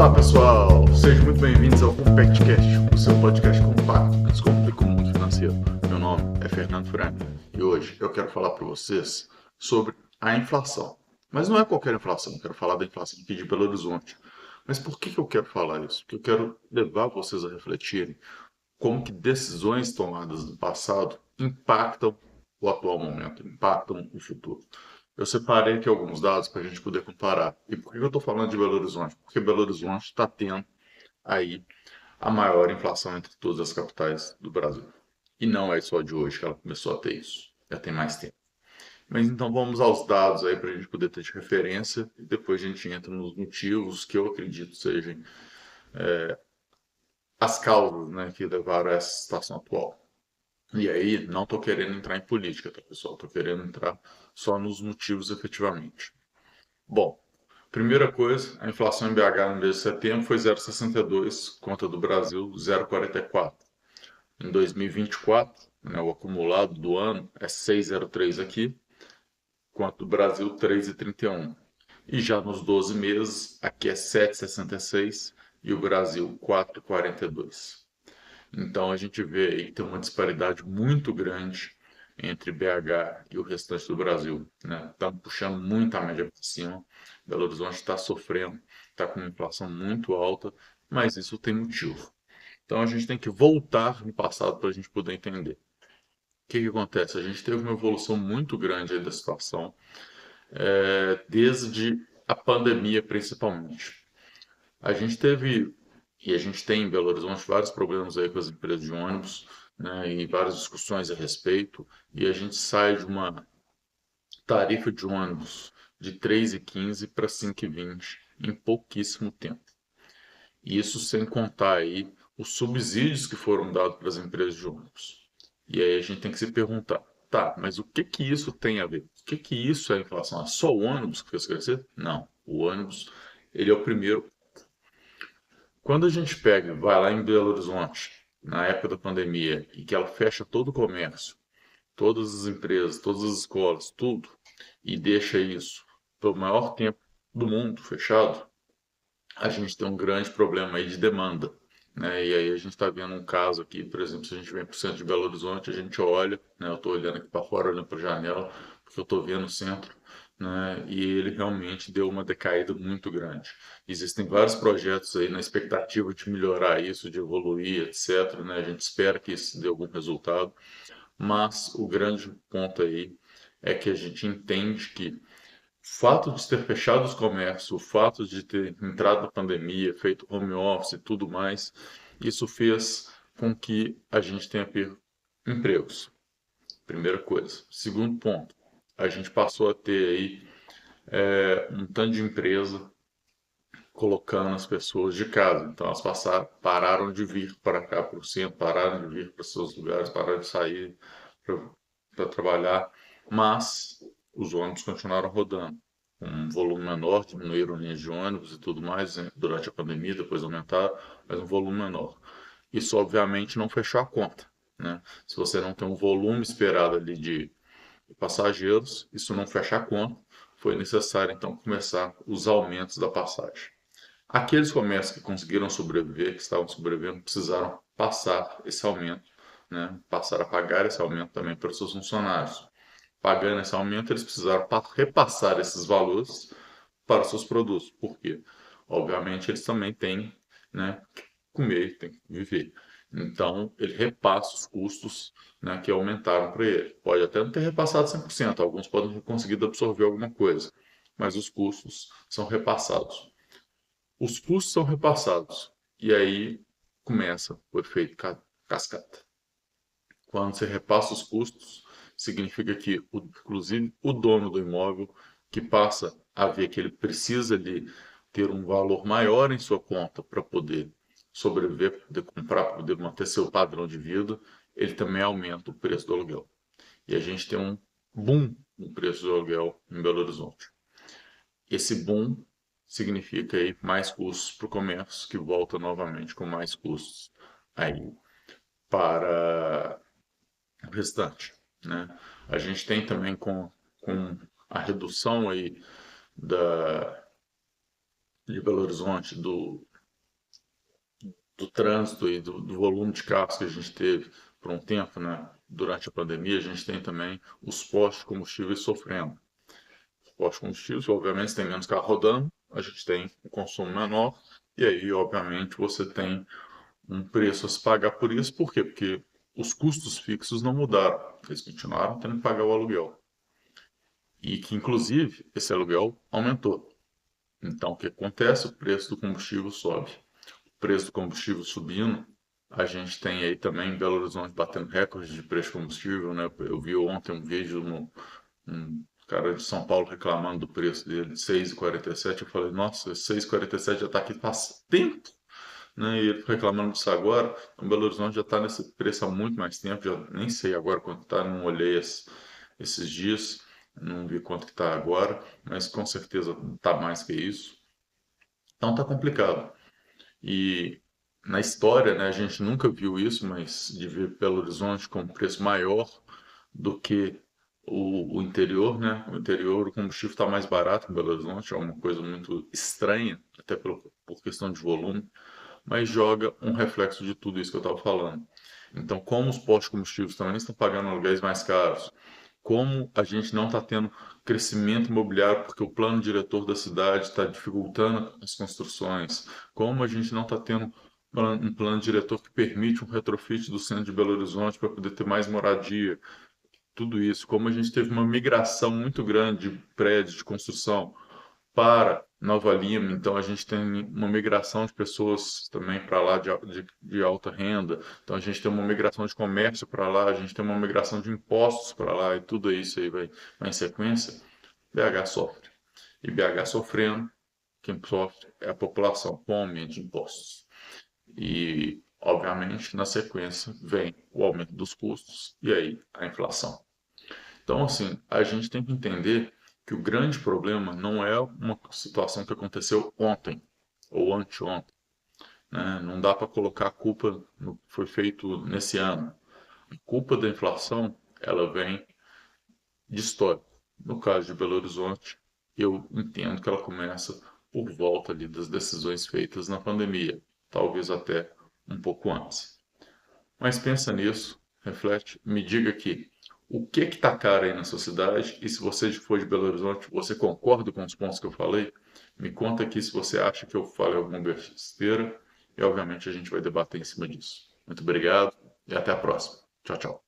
Olá pessoal, sejam muito bem-vindos ao CompactCast, o seu podcast compacto que descomplica o mundo financeiro. Meu nome é Fernando Franklin e hoje eu quero falar para vocês sobre a inflação. Mas não é qualquer inflação, eu quero falar da inflação aqui de Belo Horizonte. Mas por que eu quero falar isso? Porque eu quero levar vocês a refletirem como que decisões tomadas no passado impactam o atual momento, impactam o futuro. Eu separei aqui alguns dados para a gente poder comparar. E por que eu estou falando de Belo Horizonte? Porque Belo Horizonte está tendo aí a maior inflação entre todas as capitais do Brasil. E não é só de hoje que ela começou a ter isso, já tem mais tempo. Mas então vamos aos dados aí para a gente poder ter de referência e depois a gente entra nos motivos que eu acredito sejam as causas, né, que levaram a essa situação atual. E aí, não estou querendo entrar em política, tá, pessoal? Estou querendo entrar só nos motivos efetivamente. Bom, primeira coisa, a inflação em BH no mês de setembro foi 0,62, conta do Brasil 0,44. Em 2024, né, o acumulado do ano é 6,03 aqui, conta do Brasil 3,31. E já nos 12 meses, aqui é 7,66 e o Brasil 4,42. Então a gente vê aí que tem uma disparidade muito grande entre BH e o restante do Brasil, né? Estamos puxando muito a média para cima. Belo Horizonte está sofrendo, está com uma inflação muito alta, mas isso tem motivo. Então a gente tem que voltar no passado para a gente poder entender. O que acontece? A gente teve uma evolução muito grande aí da situação, desde a pandemia principalmente. A gente teve, e a gente tem em Belo Horizonte vários problemas aí com as empresas de ônibus, né, e várias discussões a respeito, e a gente sai de uma tarifa de ônibus de 3,15 para 5,20 em pouquíssimo tempo. Isso sem contar aí os subsídios que foram dados para as empresas de ônibus. E aí a gente tem que se perguntar, tá, mas o que que isso tem a ver? O que que isso é inflação? É só o ônibus que fez crescer? Não, o ônibus, ele é o primeiro. Quando a gente pega, vai lá em Belo Horizonte, na época da pandemia, e que ela fecha todo o comércio, todas as empresas, todas as escolas, tudo, e deixa isso pelo maior tempo do mundo fechado, a gente tem um grande problema aí de demanda, né? E aí a gente está vendo um caso aqui, por exemplo, se a gente vem para o centro de Belo Horizonte, a gente olha, né? Eu estou olhando aqui para fora, olhando para a janela, porque eu estou vendo o centro, né? E ele realmente deu uma decaída muito grande. Existem vários projetos aí na expectativa de melhorar isso, de evoluir, etc., né? A gente espera que isso dê algum resultado, mas o grande ponto aí é que a gente entende que o fato de ter fechado os comércios, o fato de ter entrado na pandemia, feito home office e tudo mais, isso fez com que a gente tenha perdido empregos. Primeira coisa. Segundo ponto, a gente passou a ter aí um tanto de empresa colocando as pessoas de casa. Então elas pararam de vir para cá, para o centro, pararam de vir para seus lugares, pararam de sair para trabalhar, mas os ônibus continuaram rodando. Um volume menor, diminuíram linhas de ônibus e tudo mais, né, durante a pandemia, depois aumentaram, mas um volume menor. Isso obviamente não fechou a conta, né? Se você não tem um volume esperado ali de passageiros, isso não fecha a conta. Foi necessário então começar os aumentos da passagem. Aqueles comércios que conseguiram sobreviver, que estavam sobrevivendo, precisaram passar esse aumento, né? Passar a pagar esse aumento também para os seus funcionários. Pagando esse aumento, eles precisaram repassar esses valores para os seus produtos. Por quê? Obviamente, eles também têm, né, que comer, têm que viver. Então, ele repassa os custos, né, que aumentaram para ele. Pode até não ter repassado 100%, alguns podem ter conseguido absorver alguma coisa, mas os custos são repassados. Os custos são repassados e aí começa o efeito cascata. Quando você repassa os custos, significa que, inclusive, o dono do imóvel que passa a ver que ele precisa de ter um valor maior em sua conta para poder sobreviver, para poder comprar, para poder manter seu padrão de vida, ele também aumenta o preço do aluguel. E a gente tem um boom no preço do aluguel em Belo Horizonte. Esse boom significa aí mais custos para o comércio, que volta novamente com mais custos aí para o restante, né? A gente tem também com a redução aí de Belo Horizonte do trânsito e do volume de carros que a gente teve por um tempo, né? Durante a pandemia, a gente tem também os postos de combustíveis sofrendo. Os postos de combustíveis, obviamente, tem menos carro rodando, a gente tem um consumo menor, e aí, obviamente, você tem um preço a se pagar por isso. Por quê? Porque os custos fixos não mudaram, eles continuaram tendo que pagar o aluguel. E que, inclusive, esse aluguel aumentou. Então, o que acontece? O preço do combustível sobe. O preço do combustível subindo, a gente tem aí também em Belo Horizonte batendo recorde de preço de combustível, né? Eu vi ontem um vídeo no um cara de São Paulo reclamando do preço dele, de 6,47. Eu falei, nossa, 6,47 já está aqui faz tempo, né? E ele reclamando disso agora. Então, Belo Horizonte já está nesse preço há muito mais tempo, já nem sei agora quanto está, não olhei esses dias, não vi quanto que está agora, mas com certeza está mais que isso. Então está complicado. E na história, né, a gente nunca viu isso, mas de ver Belo Horizonte com um preço maior do que o interior, né? O interior, o combustível está mais barato que Belo Horizonte, é uma coisa muito estranha, até por questão de volume, mas joga um reflexo de tudo isso que eu estava falando. Então, como os postos de combustíveis também estão pagando aluguéis mais caros, como a gente não está tendo crescimento imobiliário porque o plano diretor da cidade está dificultando as construções, como a gente não está tendo um plano diretor que permite um retrofit do centro de Belo Horizonte para poder ter mais moradia, tudo isso, como a gente teve uma migração muito grande de prédios de construção para Nova Lima, então a gente tem uma migração de pessoas também para lá de alta renda, então a gente tem uma migração de comércio para lá, a gente tem uma migração de impostos para lá, e tudo isso aí vai em sequência, BH sofre. E BH sofrendo, quem sofre é a população com aumento de impostos. E, obviamente, na sequência vem o aumento dos custos e aí a inflação. Então, assim, a gente tem que entender que o grande problema não é uma situação que aconteceu ontem ou anteontem, né? Não dá para colocar a culpa no que foi feito nesse ano. A culpa da inflação, ela vem de história. No caso de Belo Horizonte, eu entendo que ela começa por volta ali das decisões feitas na pandemia, talvez até um pouco antes. Mas pensa nisso, reflete, me diga aqui, o que está caro aí na sua cidade? E se você for de Belo Horizonte, você concorda com os pontos que eu falei? Me conta aqui se você acha que eu falei alguma besteira e obviamente a gente vai debater em cima disso. Muito obrigado e até a próxima. Tchau, tchau.